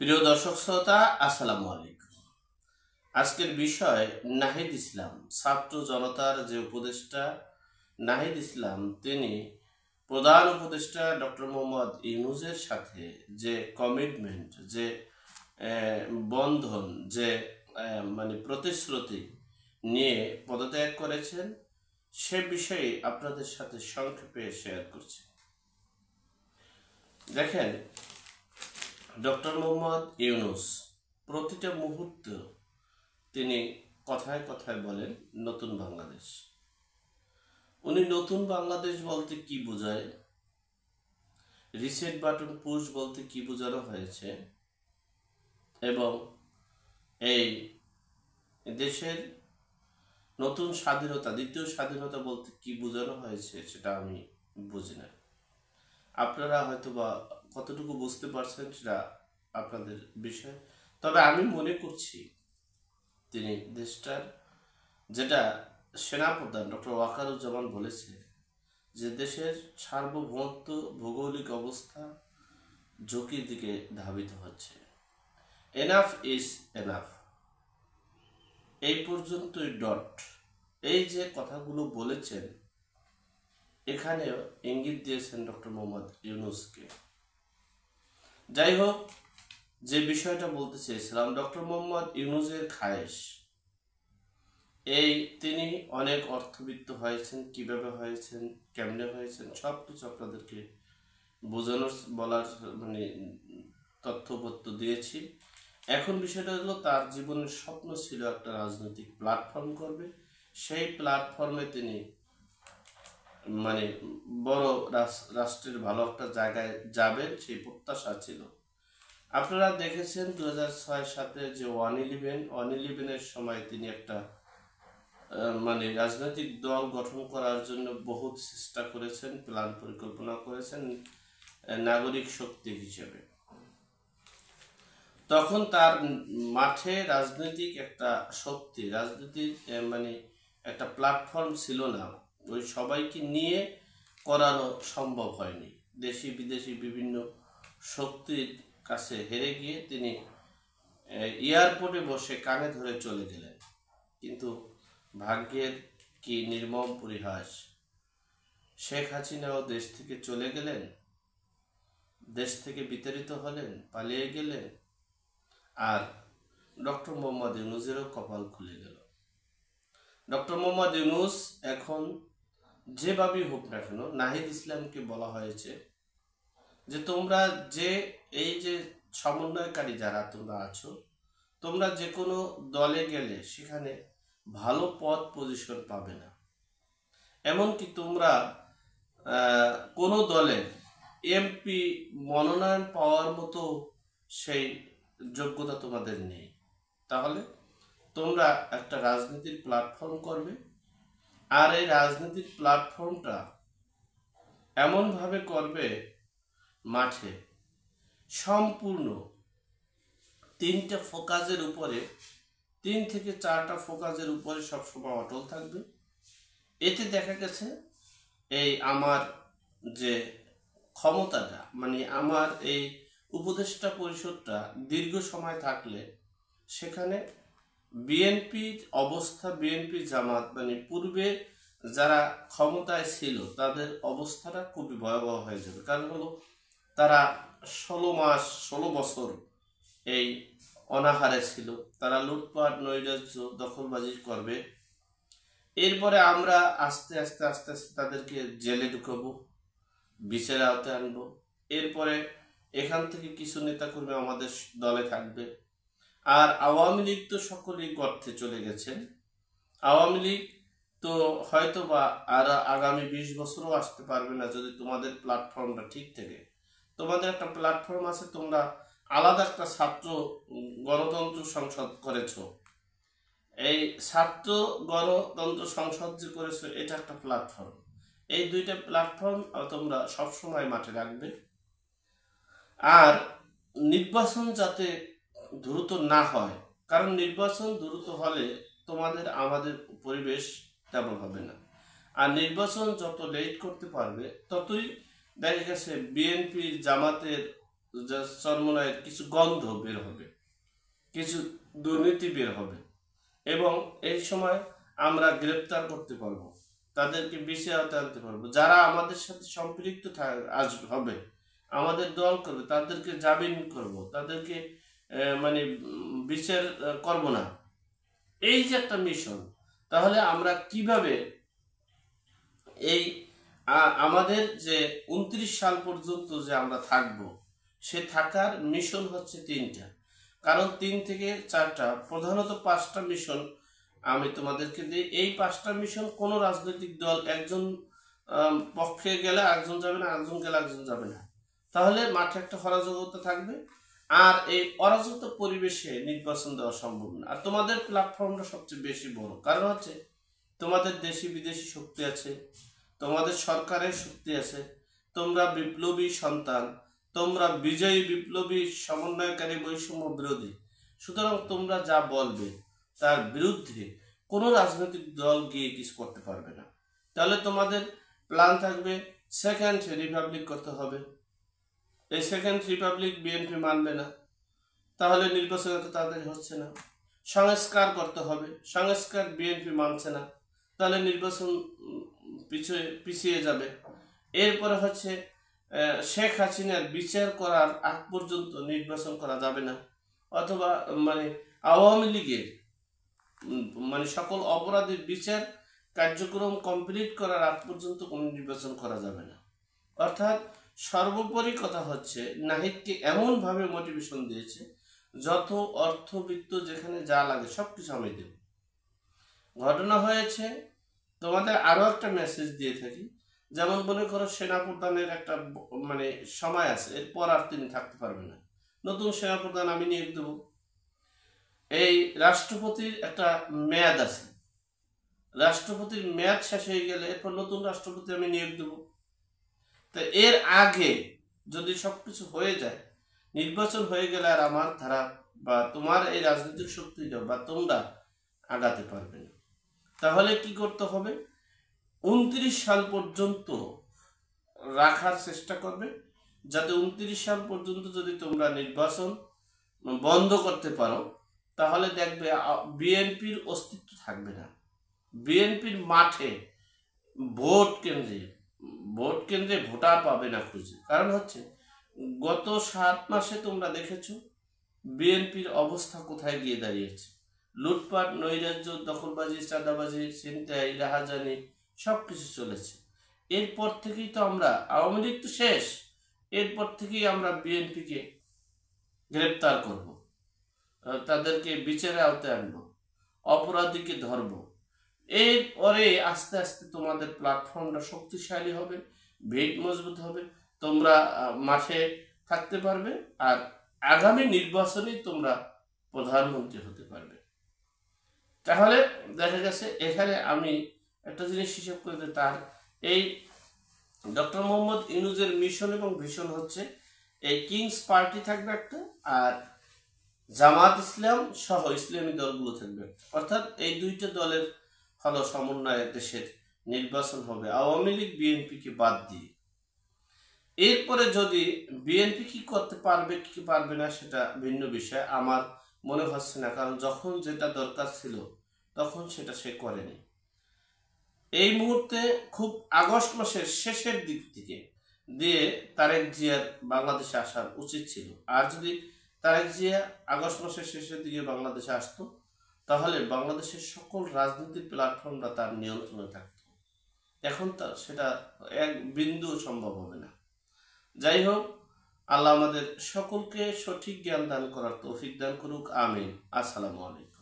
প্রিয় দর্শক শ্রোতা, আসসালামু আলাইকুম। আজকের বিষয় নাহিদ ইসলাম, ছাত্র জনতার যে উপদেষ্টা নাহিদ ইসলাম, তিনি প্রধান উপদেষ্টা ডক্টর মোহাম্মদ ইউনূসের সাথে যে কমিটমেন্ট, যে বন্ধন, যে প্রতিশ্রুতি নিয়ে পদত্যাগ করেছেন, সে বিষয়ে আপনাদের সাথে সংক্ষেপে শেয়ার করছি। দেখেন, ডক্টর মোহাম্মদ ইউনূস প্রতিটা মুহূর্ত তিনি কথায় কথায় বলেন নতুন বাংলাদেশ। উনি নতুন বাংলাদেশ বলতে কি বোঝায়, রিসেট বাটন পুশ বলতে কি বোঝানো হয়েছে, এবং এই দেশের নতুন স্বাধীনতা, দ্বিতীয় স্বাধীনতা বলতে কি বোঝানো হয়েছে, সেটা আমি বুঝি না। আপনারা হয়তো বা কতটুকু বুঝতে পারছেন সেটা আপনাদের বিষয়। তবে আমি মনে করছি তিনি দেশটার, যেটা সেনাপ্রধান ডক্টর ওয়াকারুজ্জামান বলেছে, যে দেশের সার্বভৌমত্ব, ভৌগোলিক অবস্থা ঝুঁকির দিকে ধাবিত হচ্ছে। এনাফ ইজ এনাফ, এই পর্যন্তই ডট। এই যে কথাগুলো বলেছেন, এখানে ইঙ্গিত দিয়েছেন ডক্টর মোহাম্মদ ইউনূসকে। যাই হোক, যে বিষয়টা বলতে চেয়েছিলাম, ডক্টর মোহাম্মদ ইউনূসের খায়েশ, তিনি অনেক অর্থবিত্ত হয়েছেন, কিভাবে হয়েছেন, কেমনে হয়েছেন, সব কিছু আপনাদেরকে বোঝানোর, বলার তথ্যপত্র দিয়েছি। এখন বিষয়টা হলো, তার জীবনের স্বপ্ন ছিল একটা রাজনৈতিক প্ল্যাটফর্ম করবে। সেই প্ল্যাটফর্মে তিনি বড় রাষ্ট্রের ভালো একটা জায়গায় যাবেন, সেই প্রত্যাশা ছিল। আপনারা দেখেছেন 2006-7 যে 111-এর সময় তিনি একটা রাজনৈতিক দল গঠন করার জন্য বহুত চেষ্টা করেছেন, প্ল্যান পরিকল্পনা করেছেন নাগরিক শক্তি হিসেবে। তখন তার মাঠে রাজনৈতিক একটা শক্তি, রাজনীতির একটা প্ল্যাটফর্ম ছিল না। ওই সবাইকে নিয়ে করানো সম্ভব হয়নি। দেশি বিদেশি বিভিন্ন শক্তির কাছে হেরে গিয়ে তিনি এয়ারপোর্টে বসে কানে ধরে চলে গেলেন। কিন্তু ভাগ্যের কি নির্মম পরিহাস, শেখ হাসিনাও দেশ থেকে চলে গেলেন, দেশ থেকে বিতাড়িত হলেন, পালিয়ে গেলেন, আর ডক্টর মোহাম্মদ ইউনূসেরও কপাল খুলে গেল। ডক্টর মোহাম্মদ ইউনূস এখন যেভাবেই হোক না কেন, নাহিদ ইসলামকে বলা হয়েছে যে তোমরা এই যে সমন্বয়কারী যারা তোমরা আছো, তোমরা যে কোনো দলে গেলে সেখানে ভালো পদ পজিশন পাবে না। এমনকি তোমরা কোনো দলের এমপি মনোনয়ন পাওয়ার মতো সেই যোগ্যতা তোমাদের নেই। তাহলে তোমরা একটা রাজনীতির প্ল্যাটফর্ম করবে, আর এই রাজনীতির প্ল্যাটফর্মটা এমনভাবে করবে, মাঠে সম্পূর্ণ 3টে ফোকাসের উপরে, 3 থেকে 4টা ফোকাসের উপরে সবসময় অটল থাকবে। এতে দেখা গেছে আমার যে ক্ষমতাটা, আমার এই উপদেষ্টা পরিষদটা দীর্ঘ সময় থাকলে সেখানে বিএনপির অবস্থা, বিএনপি জামাত পূর্বে যারা ক্ষমতায় ছিল তাদের অবস্থাটা খুবই ভয়াবহ হয়ে যাবে। কারণ হলো, তারা 16 বছর এই অনাহারে ছিল, তারা লুটপাট, নৈরাজ্য, দখলবাজি করবে। এরপরে আমরা আস্তে আস্তে আস্তে আস্তে তাদেরকে জেলে ঢুকাবো, বিচারের আওতায় আনবো। এরপরে এখান থেকে কিছু নেতাকর্মী আমাদের দলে থাকবে। আর আওয়ামী লীগ তো সকলেই গর্তে চলে গেছেন। আওয়ামী লীগ তো হয়তো বা আর আগামী 20 বছরও আসতে পারবে না, যদি তোমাদের প্ল্যাটফর্মটা ঠিক থাকে। তোমাদের একটা প্ল্যাটফর্ম আছে, তোমরা আলাদা একটা ছাত্র গণতন্ত্র সংসদ করেছো। এই ছাত্র গণতন্ত্র সংসদ যে করেছো, এটা একটা প্ল্যাটফর্ম। এই 2টা প্ল্যাটফর্ম তোমরা সবসময় মাঠে রাখবে। আর নির্বাচন যাতে দ্রুত না হয়, কারণ নির্বাচন দ্রুত হলে তোমাদের আমাদের পরিবেশ তেমন হবে না। আর নির্বাচন যত লেট করতে পারবে, ততই দেখা গেছে বিএনপির, জামাতের চরমোনাইয়ের কিছু গন্ধ বের হবে, কিছু দুর্নীতি বের হবে, এবং এই সময় আমরা গ্রেপ্তার করতে পারবো, তাদেরকে বিচার আওতায় আনতে পারবো। যারা আমাদের সাথে সম্পৃক্ত হবে, আমাদের দল করবে, তাদেরকে জামিন করব, তাদেরকে মানে বিচার করব না। এই যে একটা মিশন, তাহলে আমরা কিভাবে এই আমাদের যে 29 সাল পর্যন্ত যে আমরা থাকব, সে থাকার মিশন হচ্ছে 3টা। কারণ 3 থেকে 4টা, প্রধানত 5টা মিশন আমি তোমাদেরকে দিই। এই 5টা মিশন কোনো রাজনৈতিক দল একজন পক্ষে গেলে একজন যাবে না, একজন গেলে একজন যাবে না, তাহলে মাঠে একটা অরাজকতা থাকবে, আর এই অরাজকতা পরিবেশে নির্বাচন দেওয়া সম্ভব না। আর তোমাদের প্ল্যাটফর্মটা সবচেয়ে বেশি বড়, কারণ হচ্ছে তোমাদের দেশি বিদেশি শক্তি আছে, তোমাদের সরকারের শক্তি আছে, তোমরা বিপ্লবী সন্তান, তোমরা বিজয়ী বিপ্লবী সমন্বয়কারী বৈষম্য বিরোধী। সুতরাং তোমরা যা বলবে তার বিরুদ্ধে কোনো রাজনৈতিক দল গিয়ে কিছু করতে পারবে না। তাহলে তোমাদের প্ল্যান থাকবে সেকেন্ড রিপাবলিক করতে হবে। এই সেকেন্ড রিপাবলিক বিএনপি মানবে না, তাহলে নির্বাচন এত তাড়াতাড়ি হচ্ছে না। সংস্কার করতে হবে, সংস্কার বিএনপি মানছে না, তাহলে নির্বাচন পিছিয়ে যাবে। এরপরে হচ্ছে শেখ হাসিনার বিচার করার আগ পর্যন্ত নির্বাচন করা যাবে না, অথবা মানে আওয়ামী লীগের মানে সকল অপরাধীর বিচার কার্যক্রম কমপ্লিট করার আগ পর্যন্ত কোনো নির্বাচন করা যাবে না। অর্থাৎ সর্বোপরি কথা হচ্ছে, নাহিদকে এমনভাবে মোটিভেশন দিয়েছে, যত অর্থবিত্ত যেখানে যা লাগে সব কিছু আমি দেব। ঘটনা হয়েছে, তোমাদের আরও একটা মেসেজ দিয়ে থাকি, যেমন মনে করো সেনাপ্রধানের একটা মানে সময় আছে, এরপর আর তিনি থাকতে পারবেন না, নতুন সেনাপ্রধান আমি নিয়োগ দেব। এই রাষ্ট্রপতির একটা মেয়াদ আছে, রাষ্ট্রপতির মেয়াদ শেষ হয়ে গেলে এরপর নতুন রাষ্ট্রপতি আমি নিয়োগ দেব। তো এর আগে যদি সবকিছু হয়ে যায়, নির্বাচন হয়ে গেলে আর আমার ধারা বা তোমার এই রাজনৈতিক শক্তিটা বা তোমরা আগাতে পারবে না। তাহলে কি করতে হবে, 29 সাল পর্যন্ত রাখার চেষ্টা করবে, যাতে 29 সাল পর্যন্ত যদি তোমরা নির্বাচন বন্ধ করতে পারো, তাহলে দেখবে বিএনপির অস্তিত্ব থাকবে না। বিএনপির মাঠে ভোট কেন্দ্রে ভোটার পাবে না খুঁজে। কারণ হচ্ছে গত 7 মাসে তোমরা দেখেছো বিএনপির অবস্থা কোথায় গিয়ে দাঁড়িয়েছে। লুটপাট, নৈরাজ্য, দখলবাজি, চাঁদাবাজি, ছিনতাই, রাহাজানি সবকিছু চলেছে। এরপর থেকেই তো আমরা, আওয়ামী লীগ তো শেষ, এরপর থেকেই আমরা বিএনপিকে গ্রেপ্তার করব, তাদেরকে বিচারের আওতায় আনবো, অপরাধীকে ধরব। এরপরে আস্তে আস্তে তোমাদের প্ল্যাটফর্মটা শক্তিশালী হবে, ভিত মজবুত হবে, তোমরা মাঠে থাকতে পারবে, আর আগামী নির্বাচনেই তোমরা প্রধানমন্ত্রী হতে পারবে। তাহলে দেখা গেছে এখানে আমি একটা জিনিস হিসাব করে দিই, তার এই ডক্টর মোহাম্মদ ইউনূসের মিশন এবং ভিশন হচ্ছে এই কিংস পার্টি থাকবে একটা, আর জামাত ইসলাম সহ ইসলামী দলগুলো থাকবে। অর্থাৎ এই 2টা দলের ভালো সমন্বয়ে দেশের নির্বাচন হবে, আওয়ামী লীগ বিএনপিকে বাদ দিয়ে। এরপরে যদি বিএনপি কি করতে পারবে কি পারবে না সেটা ভিন্ন বিষয়, আমার মনে হচ্ছে না, কারণ যখন যেটা দরকার ছিল তখন সেটা সে করেনি। এই মুহূর্তে খুব আগস্ট মাসের শেষের দিক থেকে দিয়ে তারেক জিয়ার বাংলাদেশে আসার উচিত ছিল। আর যদি তারেক জিয়া আগস্ট মাসের শেষের দিকে বাংলাদেশে আসতো, তাহলে বাংলাদেশের সকল রাজনীতির প্ল্যাটফর্মটা তার নিয়ন্ত্রণে থাকতো। এখন তা সেটা এক বিন্দু সম্ভব হবে না। যাই হোক, আল্লাহ আমাদের সকলকে সঠিক জ্ঞান দান করার তৌফিক দান করুক, আমিন। আসসালামু আলাইকুম।